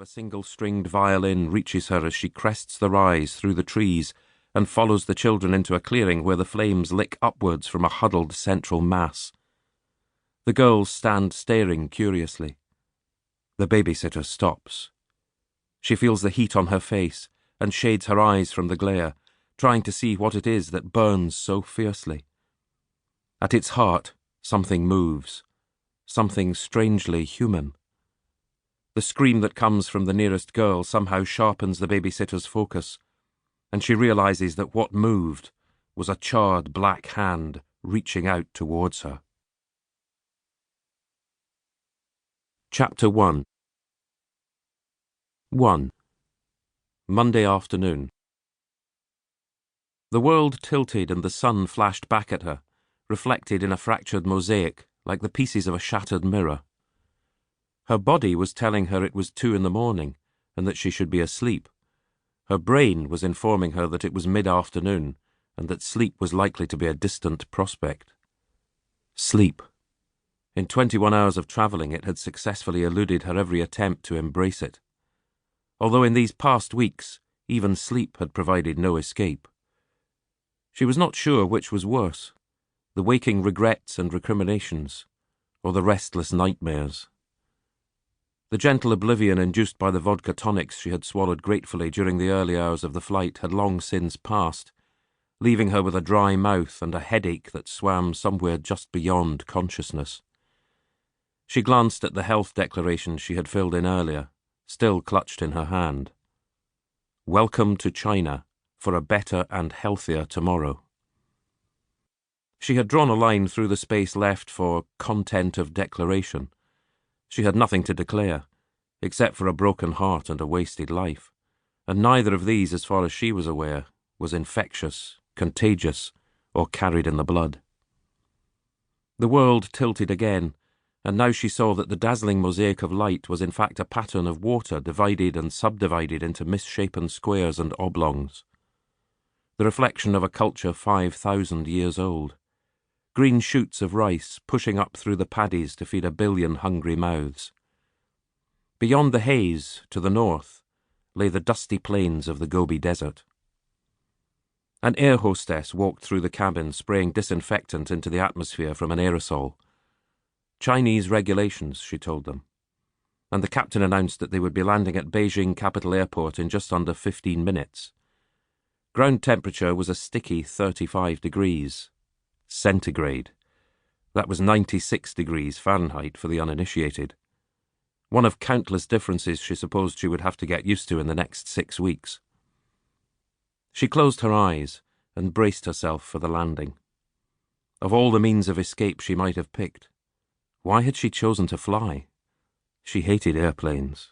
a single-stringed violin reaches her as she crests the rise through the trees and follows the children into a clearing where the flames lick upwards from a huddled central mass. The girls stand staring curiously. The babysitter stops. She feels the heat on her face and shades her eyes from the glare, trying to see what it is that burns so fiercely. At its heart, something moves, something strangely human. The scream that comes from the nearest girl somehow sharpens the babysitter's focus, and she realizes that what moved was a charred black hand reaching out towards her. Chapter 1. 1. Monday afternoon. The world tilted and the sun flashed back at her, reflected in a fractured mosaic like the pieces of a shattered mirror. Her body was telling her it was 2 a.m. and that she should be asleep. Her brain was informing her that it was mid-afternoon and that sleep was likely to be a distant prospect. Sleep. In 21 hours of travelling, it had successfully eluded her every attempt to embrace it. Although in these past weeks, even sleep had provided no escape. She was not sure which was worse, the waking regrets and recriminations, or the restless nightmares. The gentle oblivion induced by the vodka tonics she had swallowed gratefully during the early hours of the flight had long since passed, leaving her with a dry mouth and a headache that swam somewhere just beyond consciousness. She glanced at the health declaration she had filled in earlier, still clutched in her hand. Welcome to China, for a better and healthier tomorrow. She had drawn a line through the space left for content of declaration. She had nothing to declare, except for a broken heart and a wasted life, and neither of these, as far as she was aware, was infectious, contagious, or carried in the blood. The world tilted again, and now she saw that the dazzling mosaic of light was in fact a pattern of water divided and subdivided into misshapen squares and oblongs. The reflection of a culture 5,000 years old. Green shoots of rice pushing up through the paddies to feed 1 billion hungry mouths. Beyond the haze, to the north, lay the dusty plains of the Gobi Desert. An air hostess walked through the cabin spraying disinfectant into the atmosphere from an aerosol. Chinese regulations, she told them. And the captain announced that they would be landing at Beijing Capital Airport in just under 15 minutes. Ground temperature was a sticky 35 degrees. Centigrade. That was 96 degrees Fahrenheit for the uninitiated. One of countless differences she supposed she would have to get used to in the next 6 weeks. She closed her eyes and braced herself for the landing. Of all the means of escape she might have picked, why had she chosen to fly? She hated airplanes.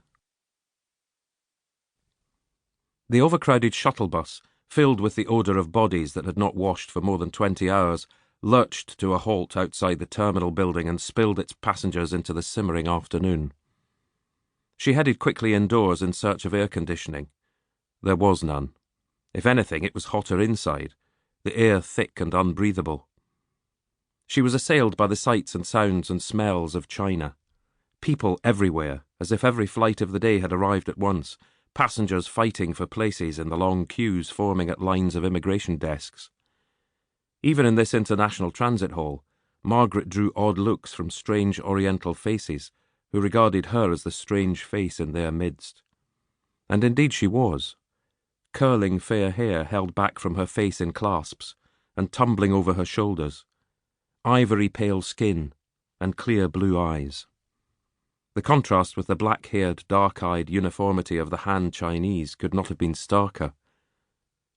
The overcrowded shuttle bus, filled with the odour of bodies that had not washed for more than 20 hours, lurched to a halt outside the terminal building and spilled its passengers into the simmering afternoon. She headed quickly indoors in search of air conditioning. There was none. If anything, it was hotter inside, the air thick and unbreathable. She was assailed by the sights and sounds and smells of China. People everywhere, as if every flight of the day had arrived at once, passengers fighting for places in the long queues forming at lines of immigration desks. Even in this international transit hall, Margaret drew odd looks from strange oriental faces, who regarded her as the strange face in their midst. And indeed she was. Curling fair hair held back from her face in clasps, and tumbling over her shoulders. Ivory pale skin, and clear blue eyes. The contrast with the black-haired, dark-eyed uniformity of the Han Chinese could not have been starker.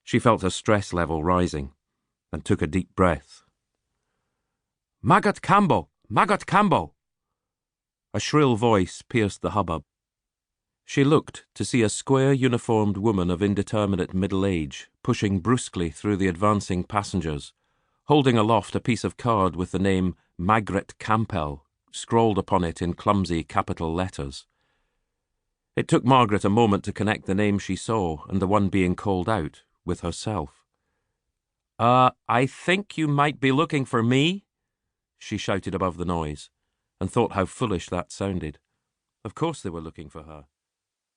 She felt her stress level rising, and took a deep breath. "Margaret Campbell! Margaret Campbell!" A shrill voice pierced the hubbub. She looked to see a square uniformed woman of indeterminate middle age pushing brusquely through the advancing passengers, holding aloft a piece of card with the name Margaret Campbell scrawled upon it in clumsy capital letters. It took Margaret a moment to connect the name she saw and the one being called out with herself. I think you might be looking for me," she shouted above the noise, and thought how foolish that sounded. Of course they were looking for her.